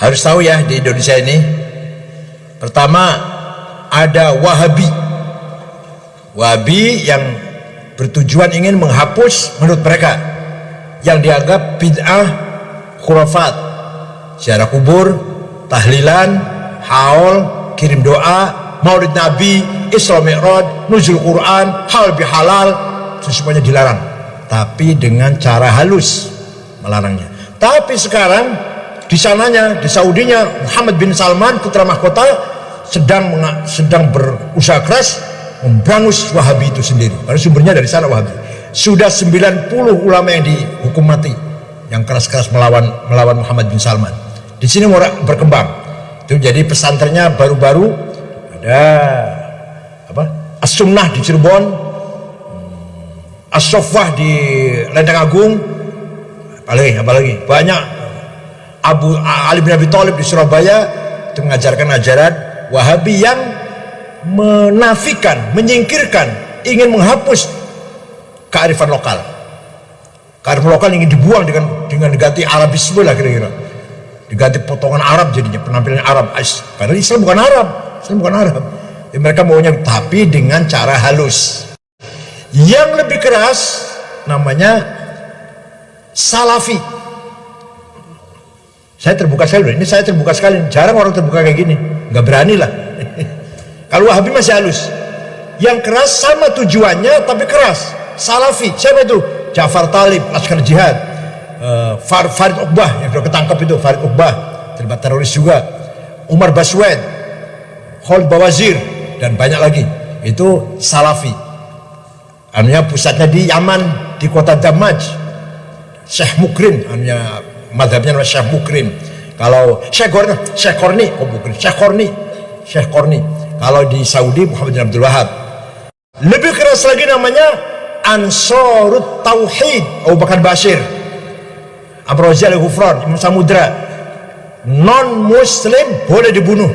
Harus tahu ya, di Indonesia ini pertama ada Wahabi. Wahabi yang bertujuan ingin menghapus menurut mereka yang dianggap bid'ah, khurafat, ziarah kubur, tahlilan, haul, kirim doa, maulid nabi, Isra Mi'raj, nuzul Quran, hal bihalal, itu semuanya dilarang, tapi dengan cara halus melarangnya. Tapi sekarang di sananya, di Saudinya, Muhammad bin Salman putra mahkota sedang berusaha keras memberangus Wahabi itu sendiri. Karena sumbernya dari sana Wahabi. Sudah 90 ulama yang dihukum mati yang keras-keras melawan Muhammad bin Salman. Di sini mau berkembang. Itu jadi pesantrennya baru-baru ada apa? As-Sunnah di Cirebon, As-Soffah di Lenteng Agung, apalagi banyak. Ali bin Abi Thalib di Surabaya itu mengajarkan ajaran Wahabi yang menafikan, menyingkirkan, ingin menghapus kearifan lokal. Kearifan lokal ingin dibuang dengan diganti Arabisme lah kira-kira. Diganti potongan Arab jadinya, penampilan Arab. Padahal Islam bukan Arab. Jadi mereka maunya tapi dengan cara halus. Yang lebih keras namanya Salafi. Saya terbuka sekali. Jarang orang terbuka kayak gini. Nggak berani lah. Kalau Wahabi masih halus, yang keras sama tujuannya tapi keras. Salafi, siapa itu? Ja'far Talib, Laskar Jihad, Farid Uqbah yang sudah ketangkap itu, Farid Uqbah terlibat teroris juga, Umar Baswed, Khalid Bawazir dan banyak lagi. Itu Salafi. Anunya pusatnya di Yaman, di kota Damaj. Syekh Mukrin, anunya madhabnya namanya Syekh Mukrin. Kalau Syekh Korni. Kalau di Saudi Muhammad bin Abdul Wahab. Lebih keras lagi namanya Ansarut Tauhid, Abu Bakar Bashir, Amrozi Al-Ghufran, Imam Samudra. Non muslim boleh dibunuh,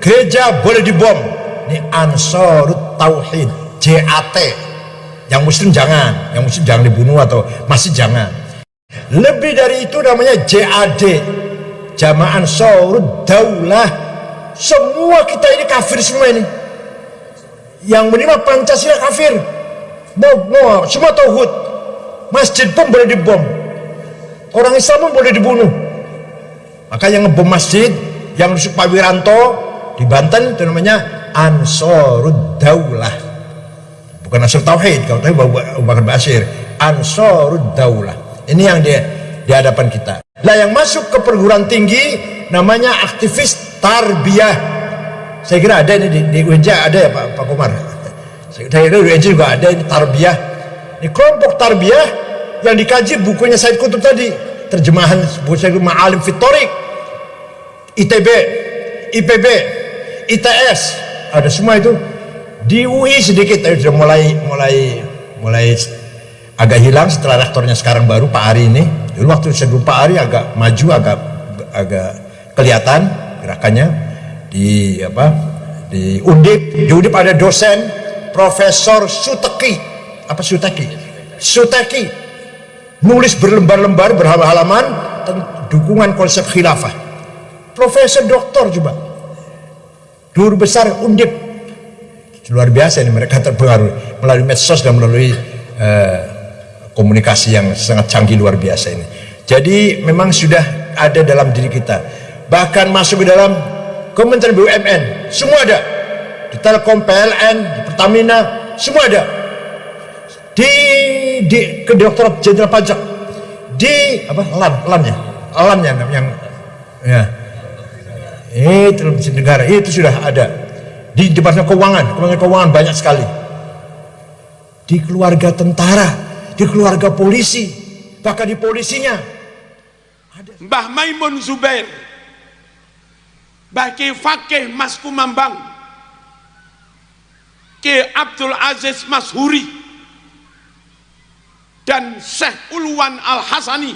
gereja boleh dibom. Ini Ansarut Tauhid, JAT. Yang muslim jangan dibunuh atau masih jangan. Lebih dari itu namanya JAD, Jamaah Ansarud Daulah. Semua kita ini kafir semua ini. Yang menerima Pancasila kafir. Semua tauhid. Masjid pun boleh dibom. Orang Islam pun boleh dibunuh. Maka yang ngebom masjid, yang rusuk Pak Wiranto di Banten itu namanya Ansarud Daulah. Bukan Ansar Tauhid, kalau tadi Abu Bakar Bashir. Ansarud Daulah. Ini yang di hadapan kita. Nah, yang masuk ke perguruan tinggi namanya aktivis tarbiyah. Saya kira ada ini di UNJ ada ya Pak Komar. Saya kira di UNJ juga ada ini tarbiyah. Ini kelompok tarbiyah yang dikaji bukunya Said Qutb tadi, terjemahan buku Said Qutb Ma'alim Fit Thoriq, ITB, IPB, ITS, ada semua itu. Di UI sedikit sudah mulai agak hilang setelah rektornya sekarang baru Pak Ari ini. Dulu waktu sebelum Pak Ari agak maju, agak kelihatan gerakannya. Di Undip ada dosen Profesor Suteki nulis berlembar-lembar berhalaman tentang dukungan konsep khilafah. Profesor doktor juga, guru besar Undip. Luar biasa ini, mereka terpengaruh melalui medsos dan melalui komunikasi yang sangat canggih luar biasa ini. Jadi memang sudah ada dalam diri kita, bahkan masuk ke dalam Kementerian BUMN semua ada, di Telkom, PLN, di Pertamina semua ada, di Kedokteran Jenderal Pajak, di LAN-nya yang ya itu negara itu sudah ada, di Departemen Keuangan banyak sekali, di keluarga tentara, di keluarga polisi, bahkan di polisinya ada. Mbah Maimun Zubair, Mbah Ki Fakih Mas Kumambang, Ki Abdul Aziz Mashuri, dan Syekh Ulwan Al-Hasani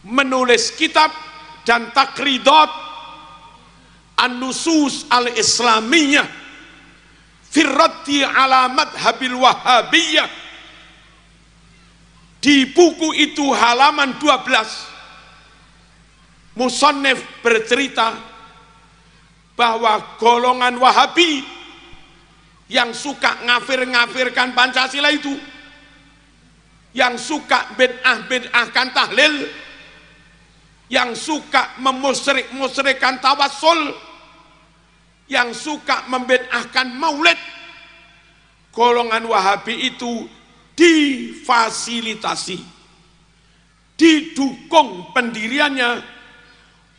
menulis kitab dan takridat An-Nusus Al-Islamiyah Firraddi ala Madhabil Wahhabiyah. Di buku itu halaman 12 musannif bercerita bahwa golongan Wahabi yang suka ngafir-ngafirkan Pancasila itu, yang suka bid'ah-bid'ahkan tahlil, yang suka memusyrik-musyrikkan tawassul, yang suka membid'ahkan maulid, golongan Wahabi itu difasilitasi, didukung pendiriannya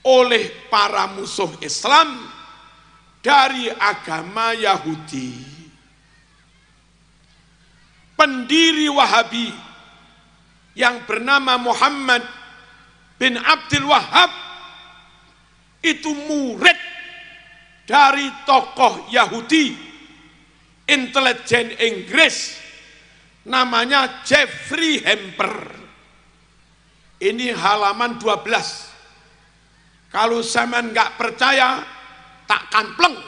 oleh para musuh Islam dari agama Yahudi. Pendiri Wahabi yang bernama Muhammad bin Abdul Wahhab itu murid dari tokoh Yahudi intelijen Inggris namanya Jeffrey Hamper. Ini halaman 12. Kalau zaman nggak percaya, tak kampleng.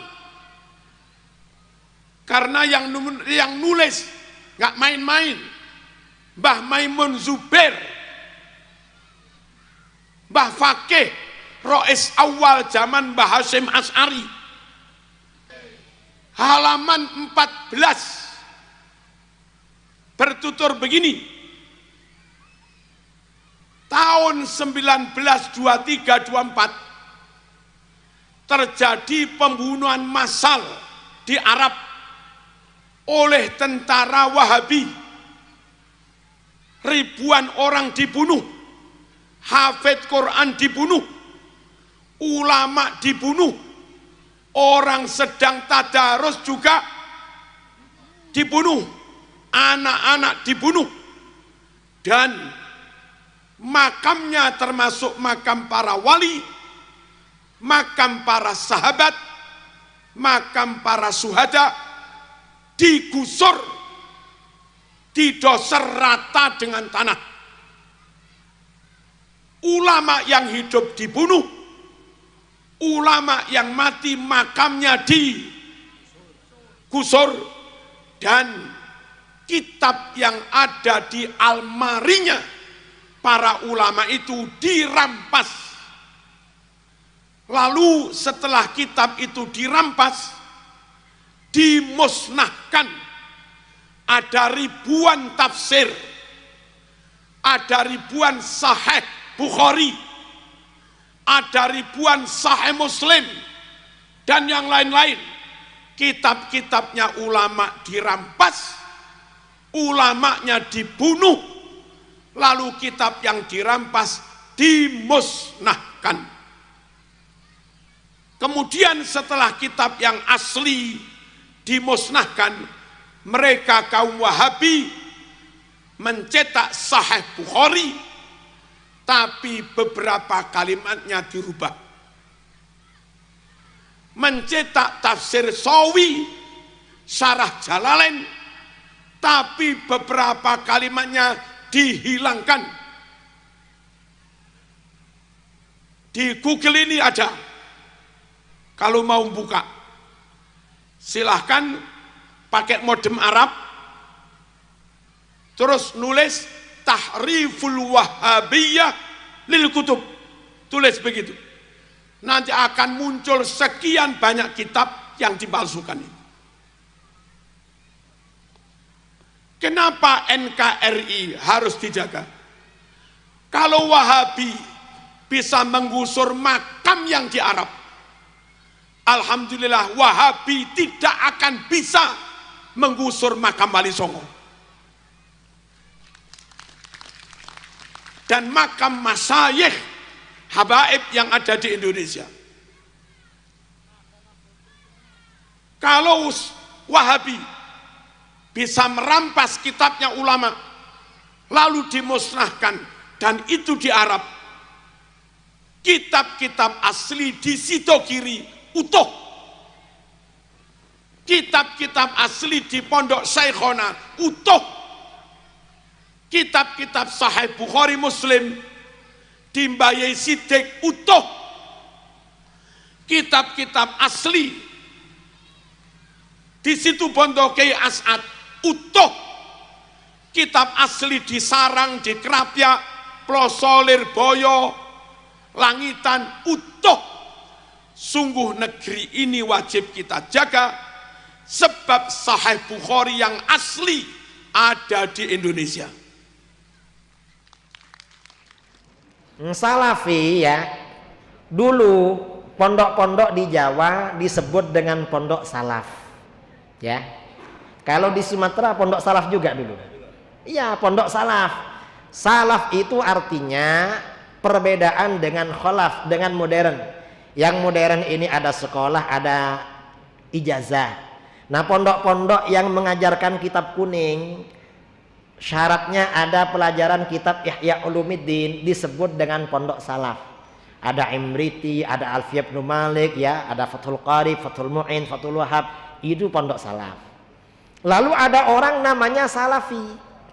Karena yang nulis nggak main-main. Mbah Maimun Zubair, Mbah Fakih, Rois awal zaman Mbah Hasyim Asy'ari. Halaman 14 bertutur begini. Tahun 1923-24 terjadi pembunuhan massal di Arab oleh tentara Wahabi. Ribuan orang dibunuh, hafid Quran dibunuh, ulama dibunuh, orang sedang tadarus juga dibunuh, anak-anak dibunuh, dan makamnya termasuk makam para wali, makam para sahabat, makam para syuhada digusur, didosor rata dengan tanah. Ulama yang hidup dibunuh, ulama yang mati makamnya digusur, dan kitab yang ada di almarinya para ulama itu dirampas. Lalu setelah kitab itu dirampas, dimusnahkan. Ada ribuan tafsir, ada ribuan sahih Bukhari, ada ribuan sahih Muslim, dan yang lain-lain. Kitab-kitabnya ulama dirampas, ulamanya dibunuh, lalu kitab yang dirampas dimusnahkan. Kemudian setelah kitab yang asli dimusnahkan, mereka kaum Wahabi mencetak Sahih Bukhari, tapi beberapa kalimatnya dirubah. Mencetak tafsir Sawi, Syarah Jalalain, tapi beberapa kalimatnya dihilangkan. Di Google ini ada. Kalau mau buka, silahkan pakai modem Arab, terus nulis Tahriful Wahhabiyah lil Kutub, tulis begitu. Nanti akan muncul sekian banyak kitab yang dipalsukan itu. Kenapa NKRI harus dijaga? Kalau Wahabi bisa menggusur makam yang di Arab, alhamdulillah Wahabi tidak akan bisa menggusur makam Wali Songo dan makam masyayikh habaib yang ada di Indonesia. Kalau Wahabi bisa merampas kitabnya ulama lalu dimusnahkan, dan itu di Arab, kitab-kitab asli di situ kiri utuh, kitab-kitab asli di Pondok Syekhona utuh, kitab-kitab Sahih Bukhari Muslim di Mbayai Sidik utuh, kitab-kitab asli di situ Pondok Kiai As'ad utuh, kitab asli di Sarang, di Krapyak, Ploso, Lirboyo, langitan utuh. Sungguh negeri ini wajib kita jaga, sebab Sahih Bukhari yang asli ada di Indonesia. Salafi ya, dulu pondok-pondok di Jawa disebut dengan pondok salaf ya. Kalau di Sumatera pondok salaf juga dulu. Iya, pondok salaf. Salaf itu artinya perbedaan dengan khalaf, dengan modern. Yang modern ini ada sekolah, ada ijazah. Nah, pondok-pondok yang mengajarkan kitab kuning, syaratnya ada pelajaran kitab Ihya Ulumuddin, disebut dengan pondok salaf. Ada Imriti, ada Alfiyah bin Malik ya, ada Fathul Qarib, Fathul Mu'in, Fathul Wahhab, itu pondok salaf. Lalu ada orang namanya salafi.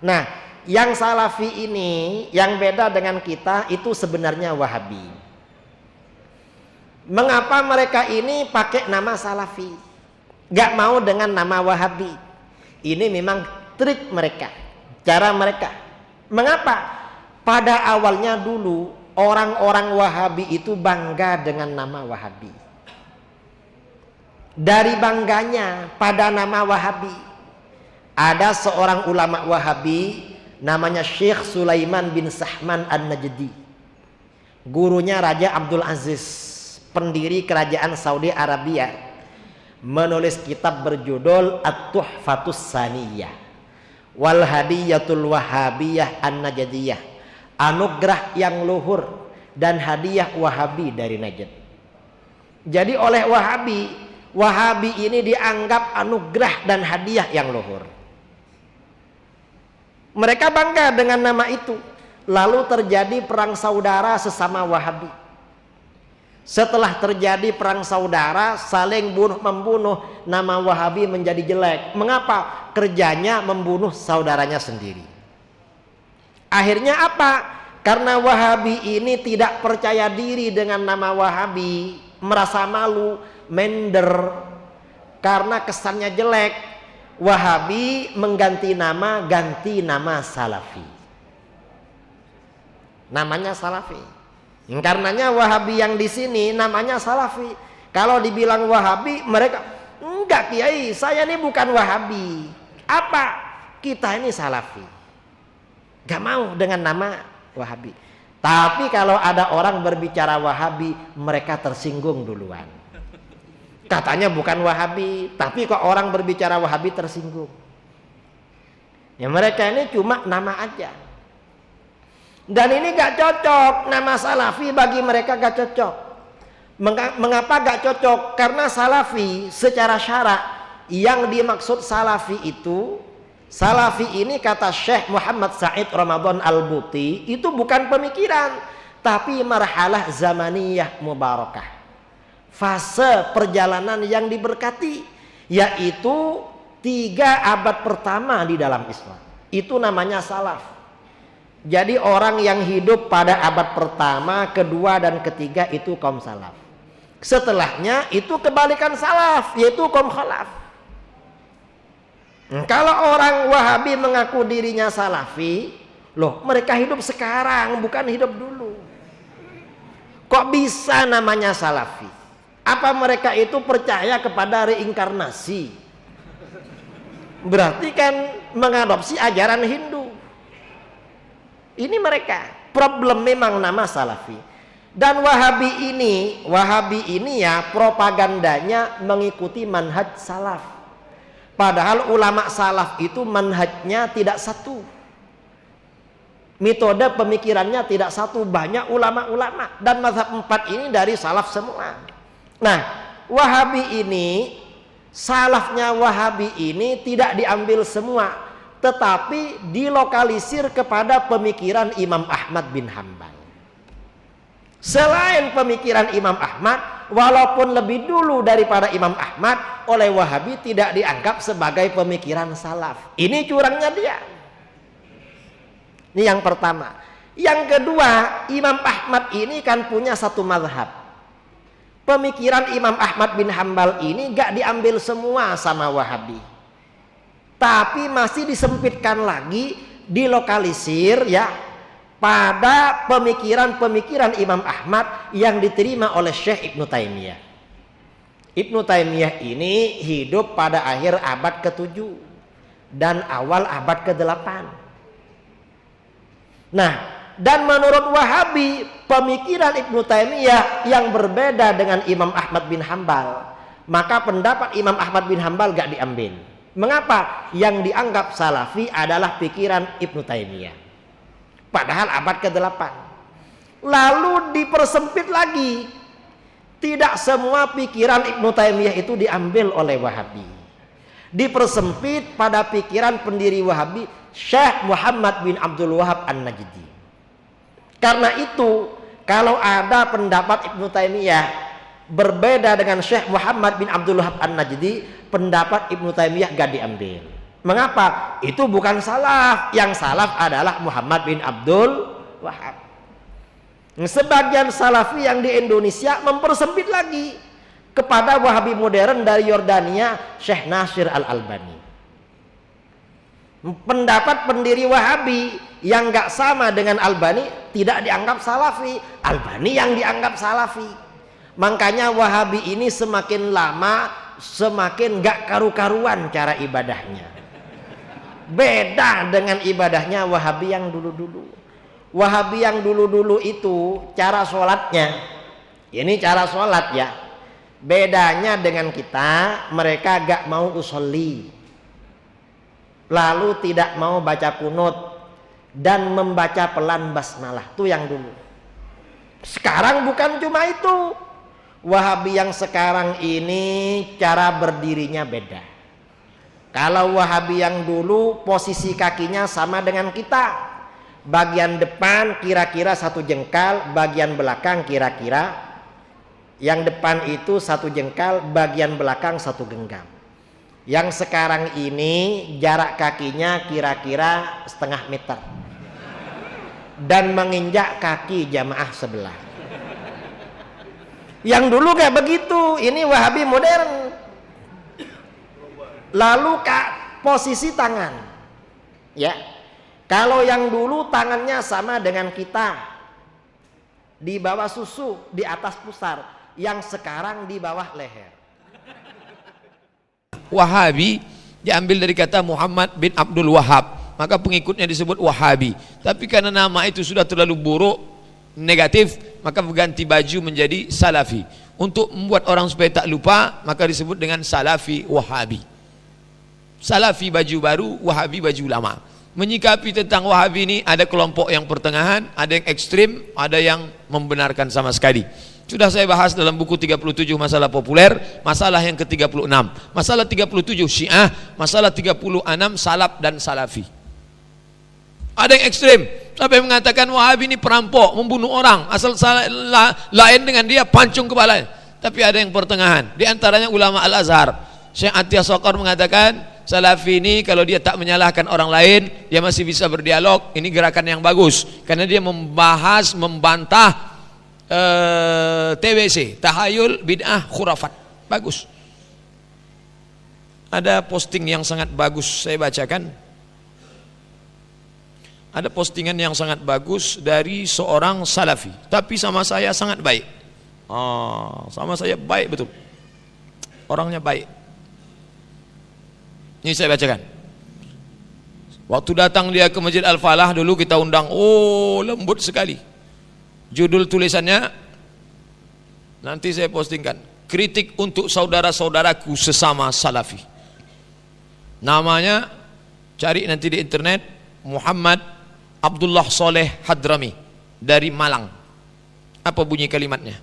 Nah, yang salafi ini yang beda dengan kita itu sebenarnya Wahabi. Mengapa mereka ini pakai nama salafi? Gak mau dengan nama Wahabi. Ini memang trik mereka, cara mereka. Mengapa? Pada awalnya dulu orang-orang Wahabi itu bangga dengan nama Wahabi. Dari bangganya pada nama Wahabi, ada seorang ulama Wahabi namanya Syekh Sulaiman bin Sahman An-Najdi. Gurunya Raja Abdul Aziz, pendiri kerajaan Saudi Arabia, menulis kitab berjudul At-Tuhfatus Saniyah wal Hadiyatul Wahabiyah An-Najdiyah, anugerah yang luhur dan hadiah Wahabi dari Najd. Jadi oleh Wahabi ini dianggap anugerah dan hadiah yang luhur. Mereka bangga dengan nama itu. Lalu terjadi perang saudara sesama Wahabi. Setelah terjadi perang saudara, saling bunuh-membunuh, nama Wahabi menjadi jelek. Mengapa? Kerjanya membunuh saudaranya sendiri. Akhirnya apa? Karena Wahabi ini tidak percaya diri dengan nama Wahabi, merasa malu, minder, karena kesannya jelek. Wahabi ganti nama Salafi. Namanya Salafi. Karenanya Wahabi yang di sini namanya Salafi. Kalau dibilang Wahabi, mereka enggak Kiai, saya ini bukan Wahabi. Apa? Kita ini Salafi. Gak mau dengan nama Wahabi. Tapi kalau ada orang berbicara Wahabi, mereka tersinggung duluan. Katanya bukan Wahabi, tapi kok orang berbicara Wahabi tersinggung. Ya mereka ini cuma nama aja. Dan ini gak cocok, nama Salafi bagi mereka gak cocok. Mengapa gak cocok? Karena Salafi secara syarak, yang dimaksud Salafi itu, Salafi ini kata Syekh Muhammad Said Ramadan Al-Buti, itu bukan pemikiran, tapi marhalah zamaniyah mubarakah. Fase perjalanan yang diberkati, yaitu 3 abad pertama di dalam Islam. Itu namanya salaf. Jadi orang yang hidup pada abad pertama, kedua dan ketiga itu kaum salaf. Setelahnya itu kebalikan salaf, yaitu kaum khalaf. Kalau orang Wahabi mengaku dirinya salafi, loh mereka hidup sekarang bukan hidup dulu. Kok bisa namanya salafi? Apa mereka itu percaya kepada reinkarnasi? Berarti kan mengadopsi ajaran Hindu. Ini mereka. Problem memang nama Salafi. Dan Wahabi ini ya propagandanya mengikuti manhaj salaf. Padahal ulama salaf itu manhajnya tidak satu. Metode pemikirannya tidak satu. Banyak ulama-ulama. Dan mazhab 4 ini dari salaf semua. Nah, Wahabi ini, salafnya Wahabi ini tidak diambil semua, tetapi dilokalisir kepada pemikiran Imam Ahmad bin Hanbal. Selain pemikiran Imam Ahmad, walaupun lebih dulu daripada Imam Ahmad, oleh Wahabi tidak dianggap sebagai pemikiran salaf. Ini curangnya dia. Ini yang pertama. Yang kedua, Imam Ahmad ini kan punya satu mazhab. Pemikiran Imam Ahmad bin Hanbal ini gak diambil semua sama Wahabi, tapi masih disempitkan lagi, dilokalisir ya, pada pemikiran-pemikiran Imam Ahmad yang diterima oleh Syekh Ibnu Taimiyah. Ibnu Taimiyah ini hidup pada akhir abad ke-7 dan awal abad ke-8. Nah, dan menurut Wahabi, pemikiran Ibnu Taimiyah yang berbeda dengan Imam Ahmad bin Hambal, maka pendapat Imam Ahmad bin Hambal gak diambil. Mengapa? Yang dianggap salafi adalah pikiran Ibnu Taimiyah, padahal abad ke-8. Lalu dipersempit lagi. Tidak semua pikiran Ibnu Taimiyah itu diambil oleh Wahabi. Dipersempit pada pikiran pendiri Wahabi, Syekh Muhammad bin Abdul Wahab An-Najdi. Karena itu, kalau ada pendapat Ibnu Taimiyah berbeda dengan Syekh Muhammad bin Abdul Wahab An-Najdi, pendapat Ibnu Taimiyah gak diambil. Mengapa? Itu bukan salaf. Yang salaf adalah Muhammad bin Abdul Wahab. Sebagian salafi yang di Indonesia mempersempit lagi kepada Wahabi modern dari Yordania, Syekh Nasir Al-Albani. Pendapat pendiri Wahabi yang gak sama dengan Albani tidak dianggap salafi, Albani yang dianggap salafi. Makanya Wahabi ini semakin lama semakin gak karu-karuan cara ibadahnya. Beda dengan ibadahnya Wahabi yang dulu-dulu. Wahabi yang dulu-dulu itu cara sholatnya, ini cara sholat ya, bedanya dengan kita, mereka gak mau usolli, lalu tidak mau baca kunut dan membaca pelan basmalah. Itu yang dulu. Sekarang bukan cuma itu. Wahabi yang sekarang ini cara berdirinya beda. Kalau Wahabi yang dulu posisi kakinya sama dengan kita, bagian depan kira-kira 1 jengkal, bagian belakang kira-kira, yang depan itu 1 jengkal, bagian belakang 1 genggam. Yang sekarang ini jarak kakinya kira-kira setengah meter dan menginjak kaki jamaah sebelah. Yang dulu kayak begitu. Ini Wahabi modern. Lalu posisi tangan, ya, kalau yang dulu tangannya sama dengan kita, di bawah susu, di atas pusar. Yang sekarang di bawah leher. Wahabi diambil dari kata Muhammad bin Abdul Wahab, maka pengikutnya disebut Wahabi. Tapi karena nama itu sudah terlalu buruk, negatif, maka berganti baju menjadi Salafi. Untuk membuat orang supaya tak lupa, maka disebut dengan Salafi Wahabi. Salafi baju baru, Wahabi baju lama. Menyikapi tentang Wahabi ini ada kelompok yang pertengahan, ada yang ekstrim, ada yang membenarkan sama sekali. Sudah saya bahas dalam buku 37 masalah populer, masalah yang ke-36. Masalah 37 Syiah, masalah 36 Salaf dan Salafi. Ada yang ekstrim, sampai mengatakan Wahabi ini perampok, membunuh orang, asal lain dengan dia pancung kepala. Tapi ada yang pertengahan, di antaranya ulama Al-Azhar. Syekh Atiyah Sokor mengatakan Salafi ini kalau dia tak menyalahkan orang lain, dia masih bisa berdialog. Ini gerakan yang bagus, karena dia membantah TBC, tahayul, bid'ah, khurafat. Bagus. Ada posting yang sangat bagus, saya bacakan. Ada postingan yang sangat bagus dari seorang Salafi, tapi sama saya sangat baik. Sama saya baik betul. Orangnya baik. Ini saya bacakan. Waktu datang dia ke Masjid Al-Falah dulu kita undang, lembut sekali. Judul tulisannya nanti saya postingkan, kritik untuk saudara-saudaraku sesama Salafi. Namanya cari nanti di internet, Muhammad Abdullah Soleh Hadrami dari Malang. Apa bunyi kalimatnya?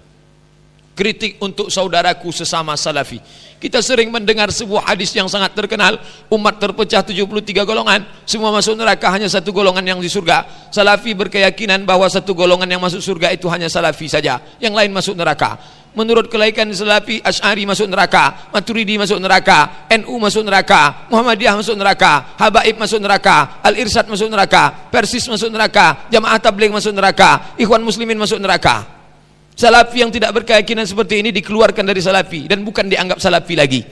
Kritik untuk saudaraku sesama Salafi. Kita sering mendengar sebuah hadis yang sangat terkenal, umat terpecah 73 golongan, semua masuk neraka, hanya 1 golongan yang di surga. Salafi berkeyakinan bahwa 1 golongan yang masuk surga itu hanya Salafi saja, yang lain masuk neraka. Menurut kelaikan Salafi, Asy'ari masuk neraka, Maturidi masuk neraka, NU masuk neraka, Muhammadiyah masuk neraka, Habaib masuk neraka, Al-Irsyad masuk neraka, Persis masuk neraka, Jamaah Tabligh masuk neraka, Ikhwan Muslimin masuk neraka. Salafi yang tidak berkeyakinan seperti ini dikeluarkan dari Salafi dan bukan dianggap Salafi lagi.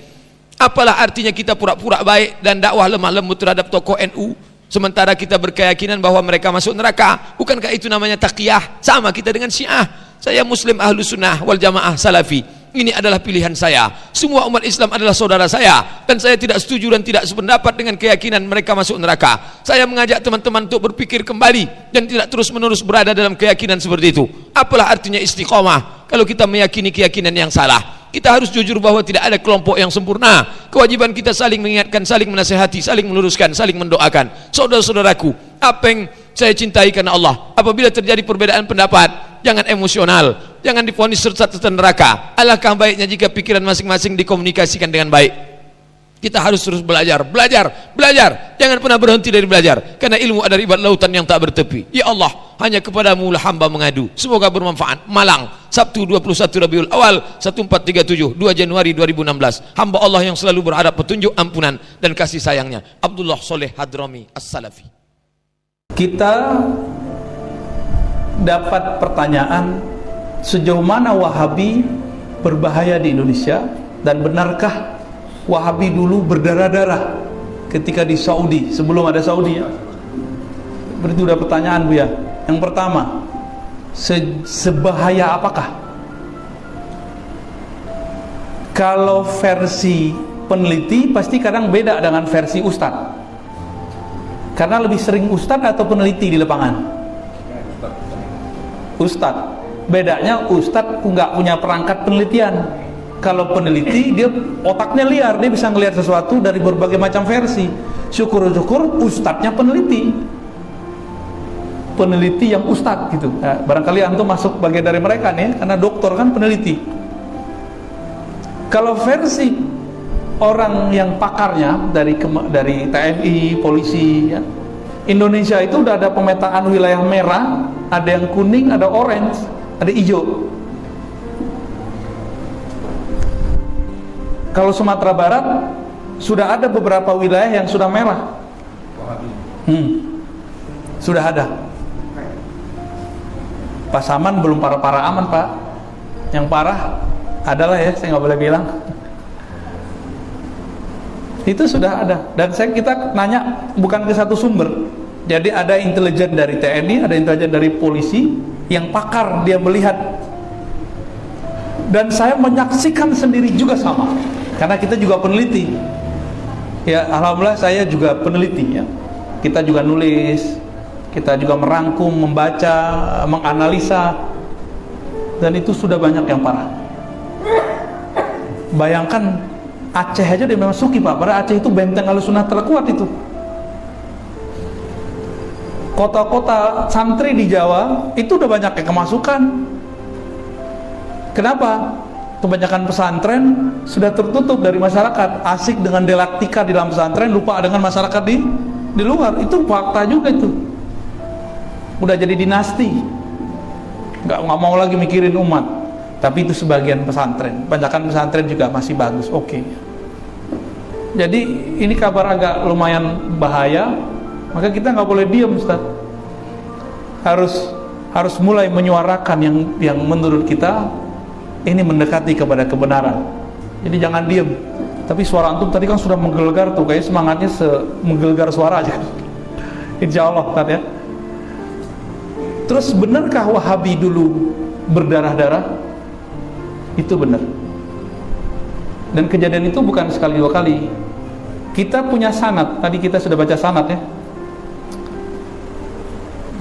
Apalah artinya kita pura-pura baik dan dakwah lemah lembut terhadap tokoh NU, sementara kita berkeyakinan bahwa mereka masuk neraka. Bukankah itu namanya taqiyah? Sama kita dengan Syiah. Saya Muslim Ahlus Sunnah wal Jamaah Salafi. Ini adalah pilihan saya. Semua umat Islam adalah saudara saya, dan saya tidak setuju dan tidak sependapat dengan keyakinan mereka masuk neraka. Saya mengajak teman-teman untuk berpikir kembali dan tidak terus-menerus berada dalam keyakinan seperti itu. Apalah artinya istiqomah kalau kita meyakini keyakinan yang salah? Kita harus jujur bahwa tidak ada kelompok yang sempurna. Kewajiban kita saling mengingatkan, saling menasihati, saling meluruskan, saling mendoakan. Saudara-saudaraku, apa yang saya cintai karena Allah, apabila terjadi perbedaan pendapat, jangan emosional, jangan divonis serta neraka. Alangkah baiknya jika pikiran masing-masing dikomunikasikan dengan baik. Kita harus terus belajar, jangan pernah berhenti dari belajar, karena ilmu adalah ibarat lautan yang tak bertepi. Ya Allah, hanya kepadamu lah hamba mengadu. Semoga bermanfaat. Malang, Sabtu 21 Rabiul Awal 1437 2 Januari 2016. Hamba Allah yang selalu berharap petunjuk, ampunan dan kasih sayangnya, Abdullah Soleh Hadrami As-Salafi. Kita dapat pertanyaan, sejauh mana Wahabi berbahaya di Indonesia, dan benarkah Wahabi dulu berdarah-darah ketika di Saudi, sebelum ada Saudi ya? Berarti udah pertanyaan Bu ya. Yang pertama, sebahaya apakah? Kalau versi peneliti pasti kadang beda dengan versi Ustadz, karena lebih sering Ustadz atau peneliti di lapangan? Ustadz. Bedanya Ustadz nggak punya perangkat penelitian. Kalau peneliti dia otaknya liar, dia bisa ngelihat sesuatu dari berbagai macam versi. Syukur-syukur Ustadznya peneliti yang Ustadz gitu. Nah, barangkali antum masuk bagian dari mereka nih, karena doktor kan peneliti. Kalau versi orang yang pakarnya dari TNI, polisi ya, Indonesia itu udah ada pemetaan wilayah merah, ada yang kuning, ada orange, ada hijau. Kalau Sumatera Barat sudah ada beberapa wilayah yang sudah merah. Sudah ada. Pasaman belum parah-parah aman Pak. Yang parah adalah ya, saya nggak boleh bilang. Itu sudah ada. Dan kita nanya bukan ke satu sumber. Jadi ada intelijen dari TNI, ada intelijen dari polisi yang pakar, dia melihat. Dan saya menyaksikan sendiri juga sama. Karena kita juga peneliti. Ya, alhamdulillah saya juga peneliti ya. Kita juga nulis, kita juga merangkum, membaca, menganalisa. Dan itu sudah banyak yang parah. Bayangkan Aceh aja dia memasuki Pak. Padahal Aceh itu benteng Ahlussunnah terkuat itu. Kota-kota santri di Jawa itu udah banyak yang kemasukan. Kenapa? Kebanyakan pesantren sudah tertutup dari masyarakat, asik dengan delaktika di dalam pesantren, lupa dengan masyarakat di luar. Itu fakta juga itu. Udah jadi dinasti, nggak mau lagi mikirin umat. Tapi itu sebagian pesantren, kebanyakan pesantren juga masih bagus, oke. Jadi ini kabar agak lumayan bahaya, maka kita nggak boleh diam Ustaz. Harus mulai menyuarakan yang menurut kita ini mendekati kepada kebenaran. Jadi jangan diam. Tapi suara antum tadi kan sudah menggelegar tuh, kayak semangatnya menggelegar suara aja. Insya Allah Ustaz ya. Terus benarkah Wahabi dulu berdarah-darah? Itu benar. Dan kejadian itu bukan sekali dua kali. Kita punya sanad, tadi kita sudah baca sanad ya.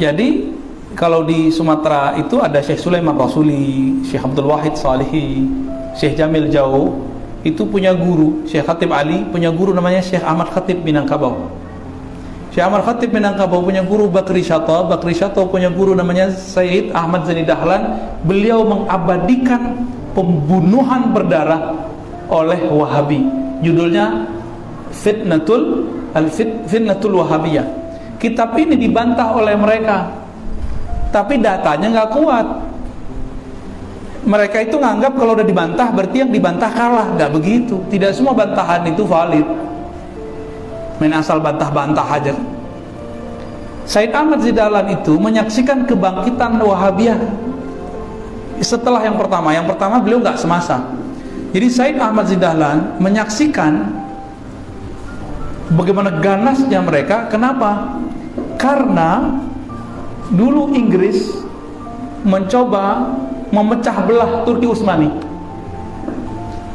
Jadi kalau di Sumatera itu ada Syekh Sulaiman Rasuli, Syekh Abdul Wahid Salihi, Syekh Jamil Jauh, itu punya guru. Syekh Khatib Ali punya guru namanya Syekh Ahmad Khatib Minangkabau. Syekh Ahmad Khatib Minangkabau punya guru Bakri Syato. Bakri Syato punya guru namanya Sayyid Ahmad Zani Dahlan. Beliau mengabadikan pembunuhan berdarah oleh Wahabi. Judulnya Fitnatul Wahabiyah. Kitab ini dibantah oleh mereka, tapi datanya nggak kuat. Mereka itu nganggap kalau udah dibantah berarti yang dibantah kalah. Nggak begitu. Tidak semua bantahan itu valid. Main asal bantah-bantah aja. Said Ahmad Zidahlan itu menyaksikan kebangkitan Wahabiyah setelah yang pertama. Yang pertama beliau nggak semasa. Jadi Said Ahmad Zidahlan menyaksikan Bagaimana ganasnya mereka? Kenapa? Karena dulu Inggris mencoba memecah belah Turki Utsmani.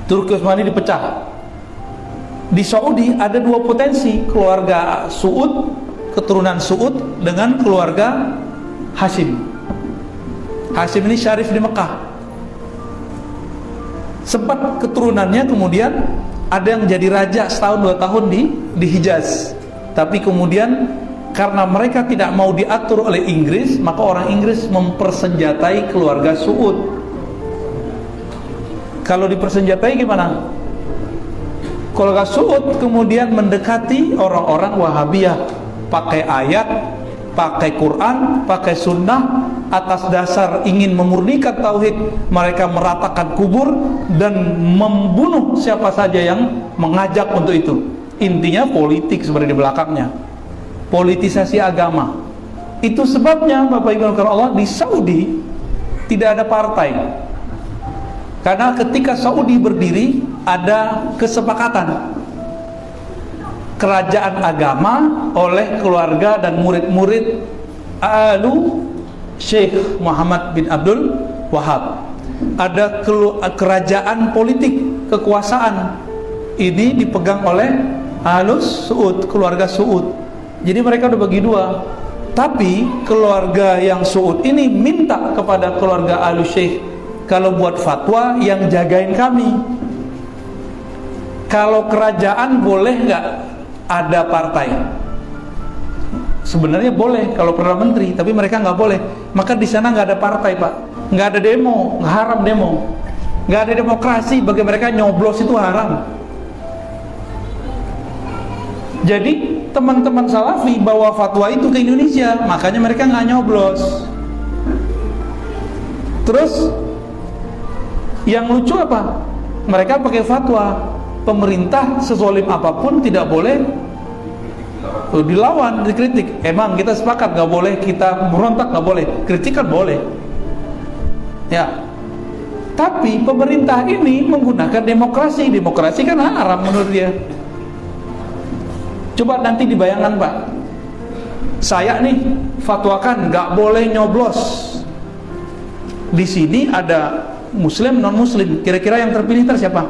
Turki Utsmani dipecah. Di Saudi ada dua potensi, keluarga Suud, keturunan Suud dengan keluarga Hashim. Hashim ini syarif di Mekah. Sempat keturunannya kemudian ada yang jadi raja setahun 2 tahun di Hijaz. Tapi kemudian karena mereka tidak mau diatur oleh Inggris, maka orang Inggris mempersenjatai keluarga Suud. Kalau dipersenjatai gimana? Keluarga Suud kemudian mendekati orang-orang Wahabiyah, pakai ayat, pakai Quran, pakai sunnah, atas dasar ingin memurnikan tauhid. Mereka meratakan kubur dan membunuh siapa saja yang mengajak untuk itu. Intinya politik sebenarnya di belakangnya, politisasi agama. Itu sebabnya Bapak Ibu Allah, di Saudi tidak ada partai. Karena ketika Saudi berdiri ada kesepakatan kerajaan agama oleh keluarga dan murid-murid Alu Syekh Muhammad bin Abdul Wahab. Ada kerajaan politik, kekuasaan. Ini dipegang oleh Alus Suud, keluarga Suud. Jadi mereka udah bagi dua. Tapi keluarga yang Suud ini minta kepada keluarga Alus Syekh, kalau buat fatwa yang jagain kami. Kalau kerajaan boleh nggak ada partai? Sebenarnya boleh kalau perdana menteri, tapi mereka nggak boleh. Maka di sana nggak ada partai, Pak. Nggak ada demo, nggak haram demo. Nggak ada demokrasi, bagi mereka nyoblos itu haram. Jadi teman-teman Salafi bawa fatwa itu ke Indonesia, makanya mereka nggak nyoblos. Terus yang lucu apa? Mereka pakai fatwa pemerintah sezolim apapun tidak boleh dilawan, dikritik. Emang kita sepakat nggak boleh kita berontak, nggak boleh, kritikan boleh. Ya. Tapi pemerintah ini menggunakan demokrasi. Demokrasi kan haram menurut dia. Coba nanti dibayangkan, Pak. Saya nih fatwakan nggak boleh nyoblos. Di sini ada Muslim, non Muslim. Kira-kira yang terpilih siapa?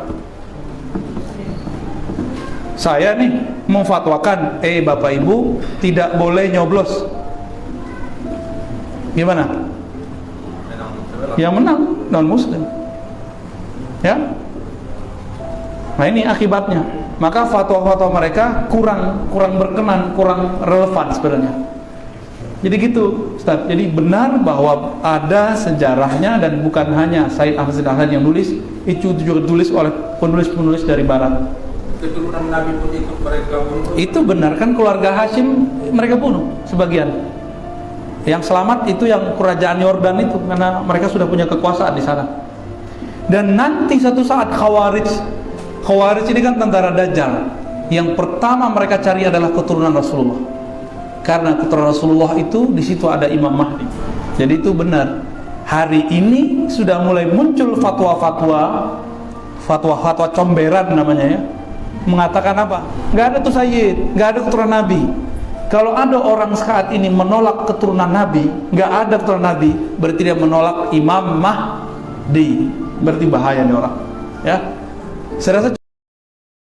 Saya nih memfatwakan, Bapak Ibu tidak boleh nyoblos. Gimana? Yang menang non Muslim. Ya. Nah ini akibatnya. Maka fatwa-fatwa mereka kurang berkenan, kurang relevan sebenarnya. Jadi gitu, Ustaz. Jadi benar bahwa ada sejarahnya dan bukan hanya Said Ahmad Zahid yang nulis, itu juga ditulis oleh penulis-penulis dari barat. Keturunan Nabi pun ikut mereka bunuh. Itu benar kan, keluarga Hashim mereka bunuh sebagian. Yang selamat itu yang kerajaan Yordan itu, karena mereka sudah punya kekuasaan di sana. Dan nanti satu saat Khawarij ini kan tentara Dajjal. Yang pertama mereka cari adalah keturunan Rasulullah. Karena keturunan Rasulullah itu di situ ada Imam Mahdi. Jadi itu benar. Hari ini sudah mulai muncul fatwa-fatwa comberan namanya ya. Mengatakan apa? Nggak ada tuh Sayyid, nggak ada keturunan Nabi. Kalau ada orang saat ini menolak keturunan Nabi, nggak ada keturunan Nabi, berarti dia menolak Imam Mahdi. Berarti bahaya nih orang. Ya. Saya rasa